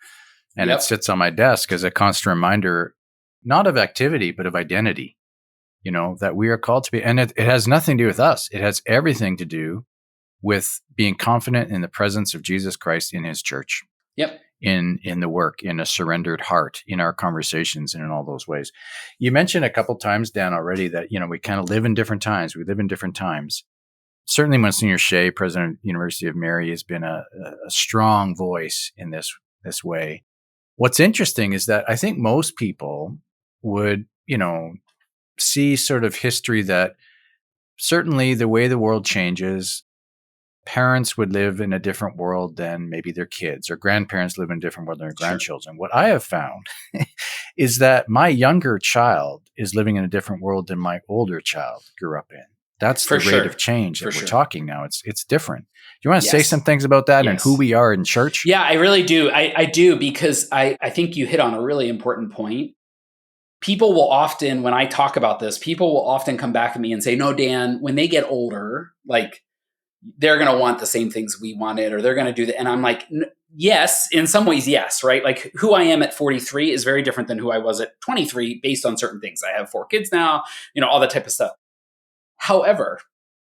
A: And it sits on my desk as a constant reminder, not of activity, but of identity, that we are called to be. And it has nothing to do with us. It has everything to do with being confident in the presence of Jesus Christ in his church.
B: Yep.
A: In the work, in a surrendered heart, in our conversations, and in all those ways. You mentioned a couple times, Dan, already that, we kind of live in different times. We live in different times. Certainly Monsignor Shea, president of the University of Mary, has been a strong voice in this way. What's interesting is that I think most people would, see sort of history that certainly the way the world changes, parents would live in a different world than maybe their kids, or grandparents live in a different world than their grandchildren. What I have found is that my younger child is living in a different world than my older child grew up in. That's the rate of change that we're talking now. It's different. Do you want to say some things about that and who we are in church?
B: Yeah, I really do. I do, because I think you hit on a really important point. people will often, when I talk about this, people will often come back at me and say, no, Dan, when they get older, like they're going to want the same things we wanted, or they're going to do that. And I'm like, yes, in some ways, yes, right? Like who I am at 43 is very different than who I was at 23 based on certain things. I have 4 kids now, all that type of stuff. However,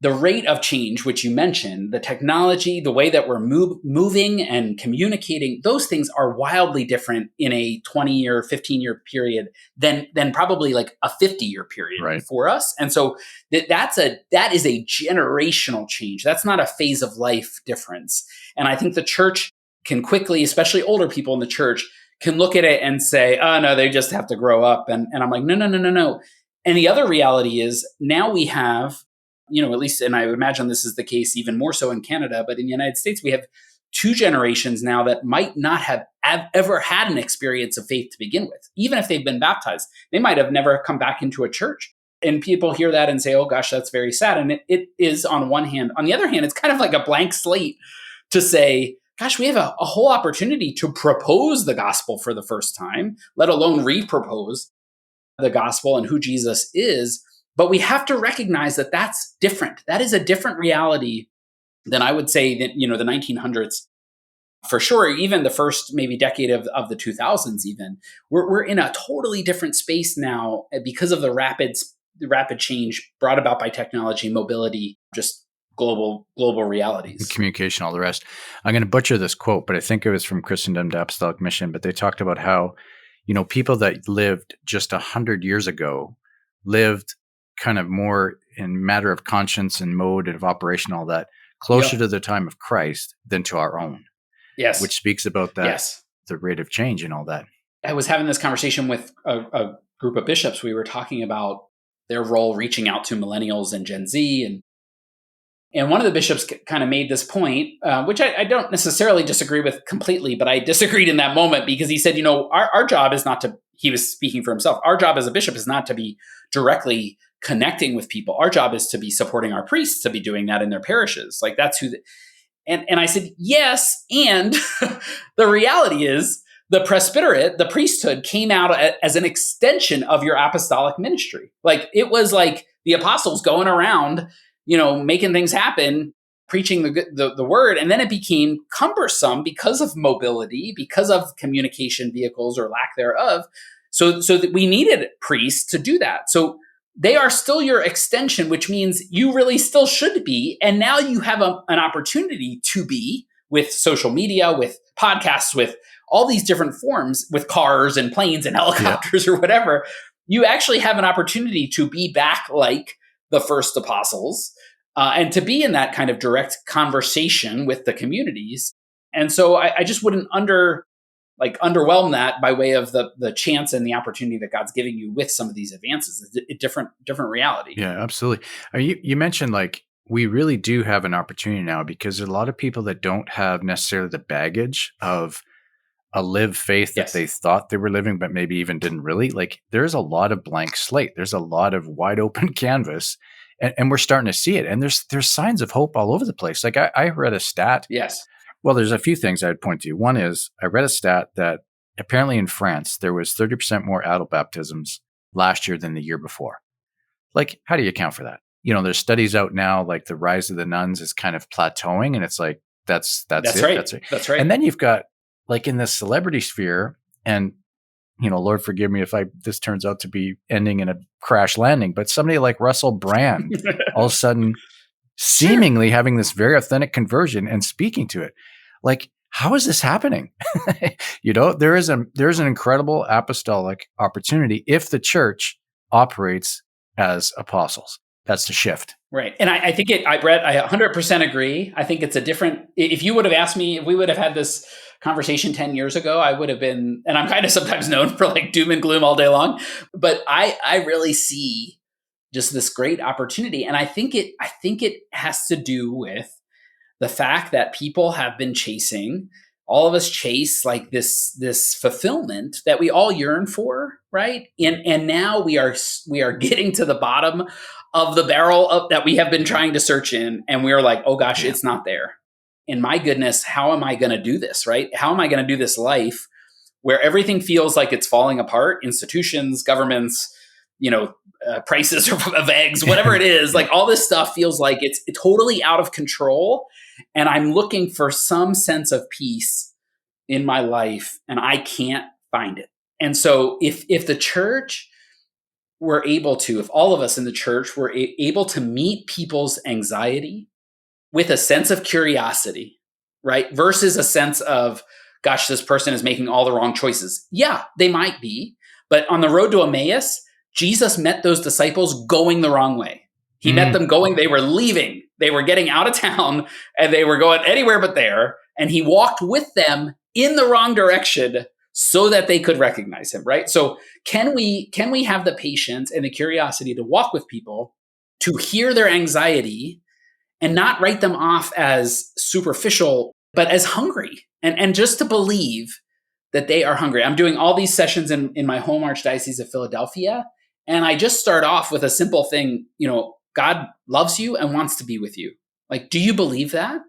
B: the rate of change, which you mentioned, the technology, the way that we're moving and communicating, those things are wildly different in a 20-year, 15-year period than probably like a 50-year period for us. And so that is a generational change. That's not a phase of life difference. And I think the church can quickly, especially older people in the church, can look at it and say, oh, no, they just have to grow up. And I'm like, no. And the other reality is now we have, at least, and I imagine this is the case even more so in Canada, but in the United States, we have 2 generations now that might not have ever had an experience of faith to begin with. Even if they've been baptized, they might have never come back into a church. And people hear that and say, oh gosh, that's very sad. And it is on one hand. On the other hand, it's kind of like a blank slate to say, gosh, we have a whole opportunity to propose the gospel for the first time, let alone repropose the gospel and who Jesus is. But we have to recognize that that's different. That is a different reality than I would say that, the 1900s, for sure, even the first maybe decade of the 2000s even. We're in a totally different space now because of the rapid change brought about by technology, mobility, just global realities.
A: Communication, all the rest. I'm going to butcher this quote, but I think it was from Christendom to Apostolic Mission, but they talked about how, people that lived just 100 years ago lived kind of more in matter of conscience and mode of operation, all that, closer to the time of Christ than to our own.
B: Yes.
A: Which speaks about that, the rate of change and all that.
B: I was having this conversation with a group of bishops. We were talking about their role reaching out to millennials and Gen Z. And one of the bishops kind of made this point, which I don't necessarily disagree with completely, but I disagreed in that moment because he said, our job is not to, he was speaking for himself, our job as a bishop is not to be directly connecting with people. Our job is to be supporting our priests to be doing that in their parishes. Like that's who, and I said, yes. And the reality is the presbyterate, the priesthood came out as an extension of your apostolic ministry. Like it was like the apostles going around, making things happen, preaching the word. And then it became cumbersome because of mobility, because of communication vehicles or lack thereof. So that we needed priests to do that. So they are still your extension, which means you really still should be. And now you have an opportunity to be with social media, with podcasts, with all these different forms, with cars and planes and helicopters or whatever. You actually have an opportunity to be back like the first apostles and to be in that kind of direct conversation with the communities. And so I just wouldn't underwhelm that by way of the chance and the opportunity that God's giving you with some of these advances. It's a different reality.
A: Yeah, absolutely. You mentioned we really do have an opportunity now because there's a lot of people that don't have necessarily the baggage of a lived faith that they thought they were living, but maybe even didn't really. There's a lot of blank slate. There's a lot of wide open canvas, and we're starting to see it. And there's signs of hope all over the place. I read a stat.
B: Yes.
A: Well, there's a few things I would point to. One is I read a stat that apparently in France, there was 30% more adult baptisms last year than the year before. How do you account for that? There's studies out now, the rise of the nuns is kind of plateauing, and it's that's it.
B: Right.
A: That's right. And then you've got in the celebrity sphere, and Lord forgive me if this turns out to be ending in a crash landing, but somebody like Russell Brand all of a sudden seemingly having this very authentic conversion and speaking to it. How is this happening? There is an incredible apostolic opportunity if the church operates as apostles. That's the shift.
B: Right. And I think Brett, I 100% agree. I think it's a different, if you would have asked me, if we would have had this conversation 10 years ago, I would have been, and I'm kind of sometimes known for doom and gloom all day long, but I really see just this great opportunity. And I think it has to do with the fact that people have been chasing, all of us chase this fulfillment that we all yearn for, right? And now we are getting to the bottom of the barrel that we have been trying to search in, and we are like, oh gosh, it's not there. And my goodness, how am I going to do this, right? How am I going to do this life where everything feels like it's falling apart, institutions, governments, prices of eggs, whatever it is, like all this stuff feels like it's totally out of control. And I'm looking for some sense of peace in my life, and I can't find it. And so if the church were able to, if all of us in the church were able to meet people's anxiety with a sense of curiosity, right? Versus a sense of, gosh, this person is making all the wrong choices. Yeah, they might be. But on the road to Emmaus, Jesus met those disciples going the wrong way. He met them going, they were leaving. They were getting out of town and they were going anywhere but there. And he walked with them in the wrong direction so that they could recognize him, right? So can we have the patience and the curiosity to walk with people, to hear their anxiety and not write them off as superficial, but as hungry, and just to believe that they are hungry. I'm doing all these sessions in my home Archdiocese of Philadelphia, and I just start off with a simple thing, God loves you and wants to be with you. Like, do you believe that?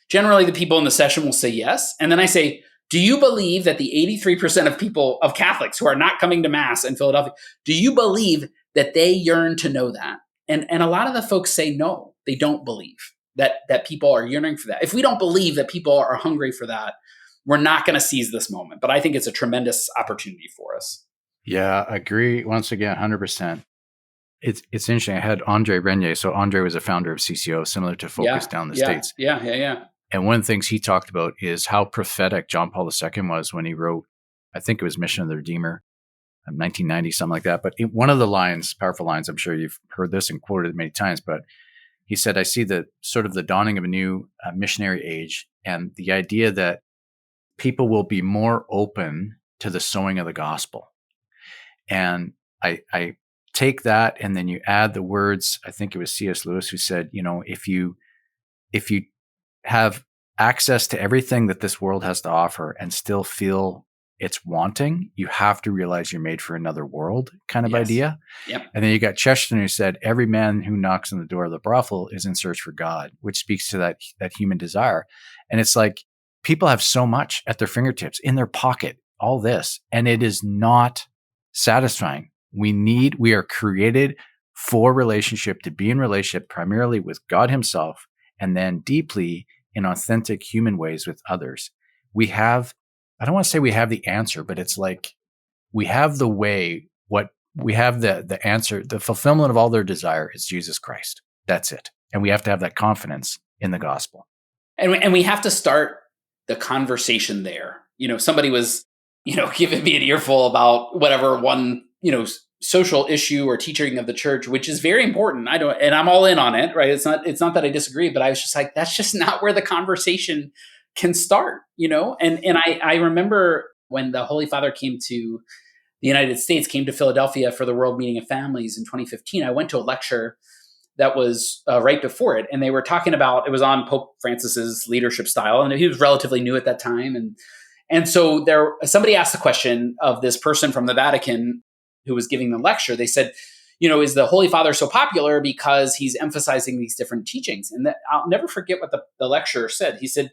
B: Generally, the people in the session will say yes. And then I say, do you believe that the 83% of Catholics who are not coming to Mass in Philadelphia, do you believe that they yearn to know that? And a lot of the folks say no, they don't believe that people are yearning for that. If we don't believe that people are hungry for that, we're not going to seize this moment. But I think it's a tremendous opportunity for us.
A: Yeah, I agree. Once again, 100%. It's interesting. I had Andre Renier. So Andre was a founder of CCO, similar to Focus down the States.
B: Yeah.
A: And one of the things he talked about is how prophetic John Paul II was when he wrote, I think it was Mission of the Redeemer, 1990, something like that. But one of the lines, powerful lines, I'm sure you've heard this and quoted it many times, but he said, I see the sort of the dawning of a new missionary age, and the idea that people will be more open to the sowing of the gospel. And I take that, and then you add the words, I think it was C.S. Lewis who said, if you have access to everything that this world has to offer and still feel it's wanting, you have to realize you're made for another world kind of idea.
B: Yep.
A: And then you got Chesterton who said, every man who knocks on the door of the brothel is in search for God, which speaks to that human desire. And it's like people have so much at their fingertips, in their pocket, all this, and it is not satisfying. We are created for relationship, to be in relationship primarily with God himself, and then deeply in authentic human ways with others. I don't want to say we have the answer, but it's like we have the way. What we have the answer, the fulfillment of all their desire is Jesus Christ. That's it. And we have to have that confidence in the gospel.
B: And we have to start the conversation there. Somebody was, giving me an earful about whatever one, social issue or teaching of the church, which is very important. And I'm all in on it, right? It's not that I disagree, but I was just like, that's just not where the conversation can start, And I remember when the Holy Father came to the United States, came to Philadelphia for the World Meeting of Families in 2015, I went to a lecture that was right before it. And they were talking about, it was on Pope Francis's leadership style. And he was relatively new at that time. And so somebody asked the question of this person from the Vatican who was giving the lecture. They said, is the Holy Father so popular because he's emphasizing these different teachings? And I'll never forget what the lecturer said. He said,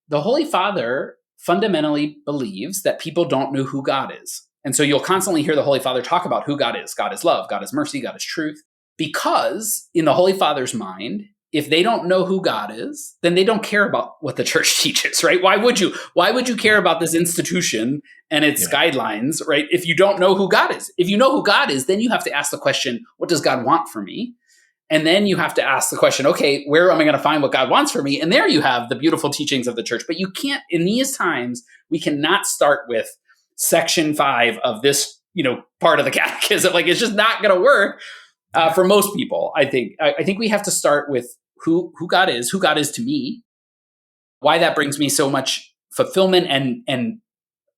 B: the Holy Father fundamentally believes that people don't know who God is. And so you'll constantly hear the Holy Father talk about who God is. God is love, God is mercy, God is truth. Because in the Holy Father's mind, if they don't know who God is, then they don't care about what the church teaches, right? Why would you? Why would you care about this institution and its guidelines, right? If you don't know who God is. If you know who God is, then you have to ask the question, what does God want for me? And then you have to ask the question, okay, where am I going to find what God wants for me? And there you have the beautiful teachings of the church. But you can't, in these times, we cannot start with section 5 of this, part of the catechism. Like, it's just not going to work for most people. I think we have to start with who God is to me, why that brings me so much fulfillment and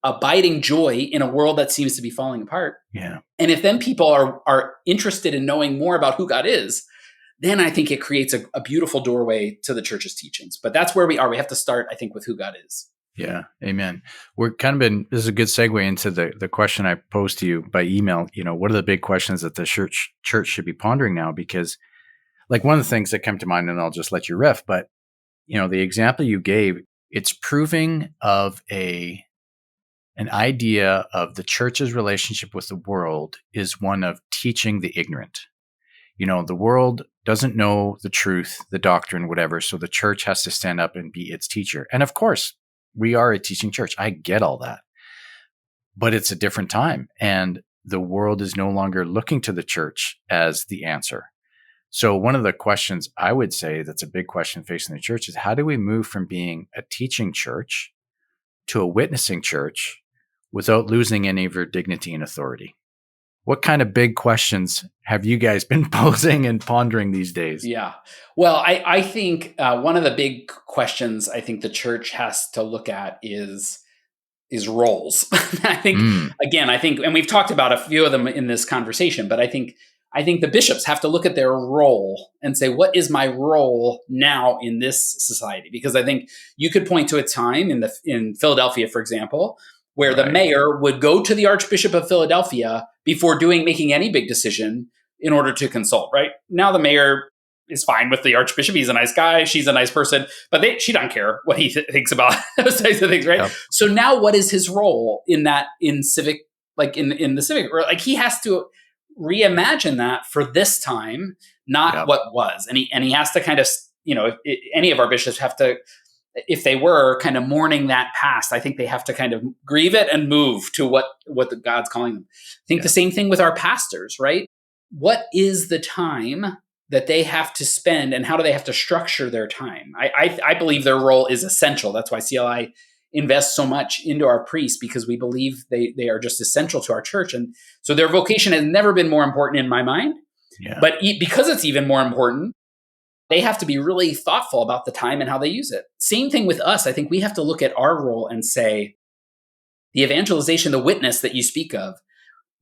B: abiding joy in a world that seems to be falling apart.
A: Yeah.
B: And if then people are interested in knowing more about who God is, then I think it creates a beautiful doorway to the church's teachings. But that's where we are. We have to start, I think, with who God is.
A: Yeah. Amen. We're this is a good segue into the question I posed to you by email. What are the big questions that the church should be pondering now? Because like one of the things that come to mind, and I'll just let you riff, but the example you gave, it's proving of a an idea of the church's relationship with the world is one of teaching the ignorant. The world doesn't know the truth, the doctrine, whatever, so the church has to stand up and be its teacher. And of course, we are a teaching church. I get all that. But it's a different time, and the world is no longer looking to the church as the answer. So one of the questions I would say that's a big question facing the church is, how do we move from being a teaching church to a witnessing church without losing any of your dignity and authority? What kind of big questions have you guys been posing and pondering these days?
B: Yeah. Well, I think one of the big questions I think the church has to look at is roles. I think, and we've talked about a few of them in this conversation, but I think the bishops have to look at their role and say, what is my role now in this society? Because I think you could point to a time in Philadelphia, for example, where the mayor would go to the Archbishop of Philadelphia before making any big decision in order to consult, right? Now the mayor is fine with the Archbishop. He's a nice guy. She's a nice person, but she don't care what he thinks about those types of things, right? Yep. So now what is his role in civic, like in the civic, or like he has to reimagine that for this time, not what was. And he has to kind of, if any of our bishops have to, if they were kind of mourning that past, I think they have to kind of grieve it and move to what God's calling them. I think the same thing with our pastors, right? What is the time that they have to spend, and how do they have to structure their time? I believe their role is essential. That's why CLI invests so much into our priests, because we believe they are just essential to our church. And so their vocation has never been more important in my mind. Yeah. But because it's even more important, they have to be really thoughtful about the time and how they use it. Same thing with us. I think we have to look at our role and say, the evangelization, the witness that you speak of,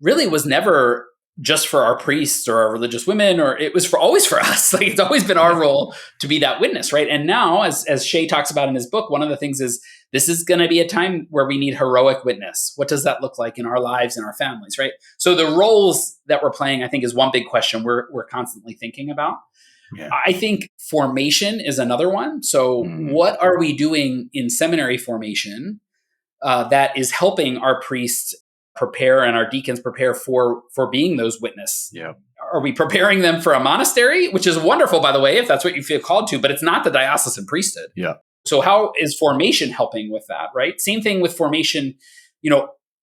B: really was never just for our priests or our religious women, or it was always for us. Like, it's always been our role to be that witness, right? And now, as Shay talks about in his book, one of the things is this is going to be a time where we need heroic witness. What does that look like in our lives and our families, right? So the roles that we're playing, I think, is one big question we're constantly thinking about. Yeah. I think formation is another one. So what are we doing in seminary formation that is helping our priests prepare and our deacons prepare for being those witness? Yeah. Are we preparing them for a monastery, which is wonderful, by the way, if that's what you feel called to, but it's not the diocesan priesthood. Yeah. So how is formation helping with that, right? Same thing with formation.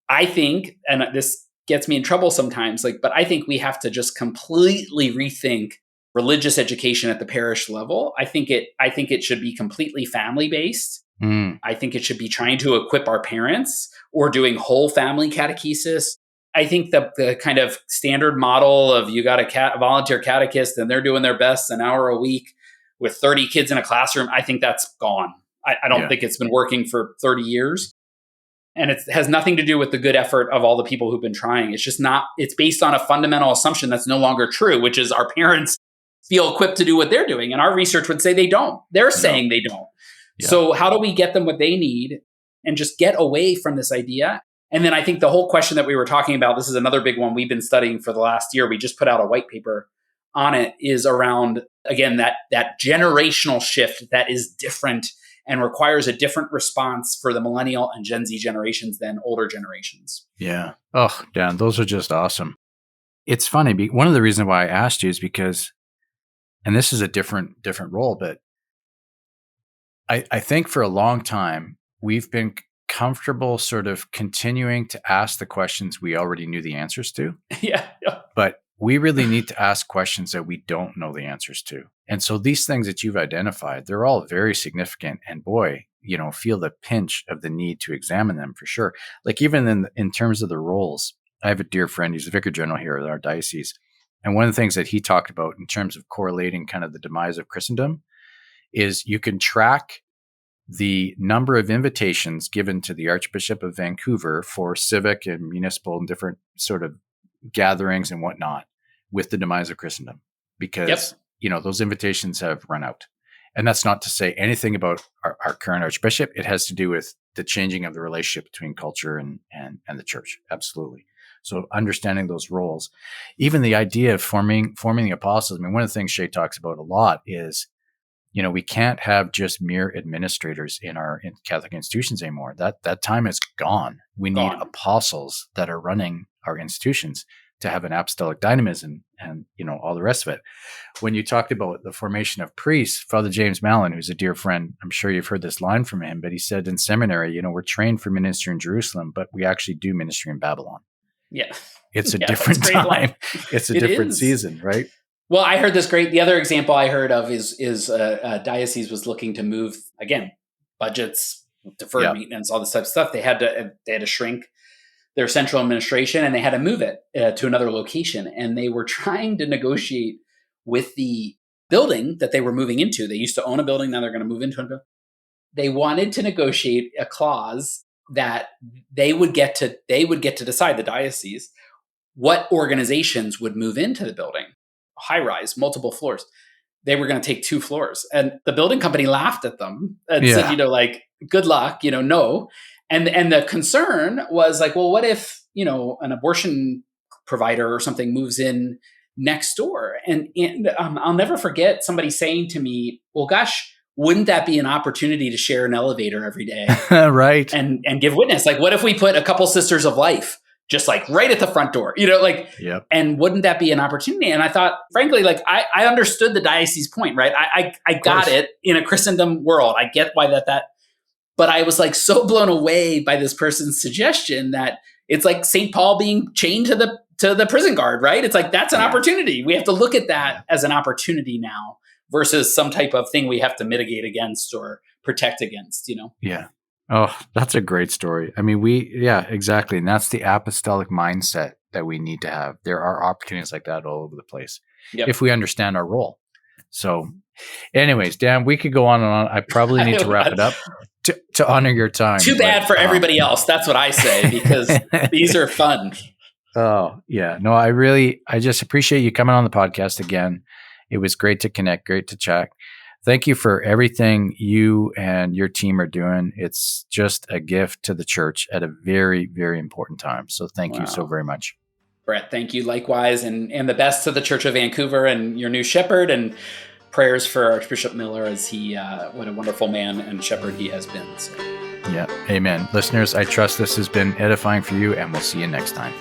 B: I think, and this gets me in trouble sometimes, but I think we have to just completely rethink religious education at the parish level. I think it should be completely family-based. I think it should be trying to equip our parents or doing whole family catechesis. I think the kind of standard model of you got a volunteer catechist and they're doing their best an hour a week with 30 kids in a classroom, I think that's gone. I don't think it's been working for 30 years. And it has nothing to do with the good effort of all the people who've been trying. It's just not, it's based on a fundamental assumption that's no longer true, which is our parents feel equipped to do what they're doing. And our research would say they don't. They're saying they don't. Yeah. So how do we get them what they need and just get away from this idea? And then I think the whole question that we were talking about, this is another big one we've been studying for the last year. We just put out a white paper on it, is around, again, that generational shift that is different and requires a different response for the millennial and Gen Z generations than older generations. Yeah.
A: Oh, Dan, those are just awesome. It's funny. One of the reasons why I asked you is because, and this is a different role, but I think for a long time, we've been comfortable sort of continuing to ask the questions we already knew the answers to. Yeah. But we really need to ask questions that we don't know the answers to. And so these things that you've identified, they're all very significant. And boy, feel the pinch of the need to examine them for sure. Like even in terms of the roles, I have a dear friend, he's the vicar general here at our diocese. And one of the things that he talked about in terms of correlating kind of the demise of Christendom is you can track the number of invitations given to the Archbishop of Vancouver for civic and municipal and different sort of gatherings and whatnot with the demise of Christendom, because, those invitations have run out. And that's not to say anything about our current Archbishop. It has to do with the changing of the relationship between culture and the church. Absolutely. So understanding those roles, even the idea of forming the apostles. I mean, one of the things Shay talks about a lot is we can't have just mere administrators in our Catholic institutions anymore. That time is gone. We need apostles that are running our institutions to have an apostolic dynamism and, all the rest of it. When you talked about the formation of priests, Father James Mallon, who's a dear friend, I'm sure you've heard this line from him, but he said in seminary, we're trained for ministry in Jerusalem, but we actually do ministry in Babylon.
B: Yeah.
A: It's a different time. It's a different season, right?
B: Well, I heard this the other example I heard of is a diocese was looking to move, again, budgets, deferred maintenance, all this type of stuff. They had to shrink their central administration, and they had to move it to another location. And they were trying to negotiate with the building that they were moving into. They used to own a building. Now they're going to move into a building. They wanted to negotiate a clause that they would get to decide, the diocese, what organizations would move into the building. High rise, multiple floors. They were going to take 2 floors. And the building company laughed at them and said, good luck, no. And the concern was like, well, what if, an abortion provider or something moves in next door? And I'll never forget somebody saying to me, well, gosh, wouldn't that be an opportunity to share an elevator every day?
A: Right.
B: And give witness? Like, what if we put a couple Sisters of Life just like right at the front door, and wouldn't that be an opportunity? And I thought, frankly, like I understood the diocese point, right? I got it in a Christendom world. I get why that, but I was like so blown away by this person's suggestion that it's like St. Paul being chained to the prison guard, right? It's like, that's an opportunity. We have to look at that as an opportunity now versus some type of thing we have to mitigate against or protect against,
A: Yeah. Oh, that's a great story. I mean, exactly. And that's the apostolic mindset that we need to have. There are opportunities like that all over the place if we understand our role. So anyways, Dan, we could go on and on. I probably need to wrap it up to honor your time.
B: Too bad for everybody else. That's what I say, because these are fun.
A: Oh, yeah. No, I just appreciate you coming on the podcast again. It was great to connect, great to chat. Thank you for everything you and your team are doing. It's just a gift to the church at a very, very important time. So thank you so very much.
B: Brett, thank you likewise. And the best to the Church of Vancouver and your new shepherd, and prayers for Archbishop Miller as he, what a wonderful man and shepherd he has been. So.
A: Yeah. Amen. Listeners, I trust this has been edifying for you, and we'll see you next time.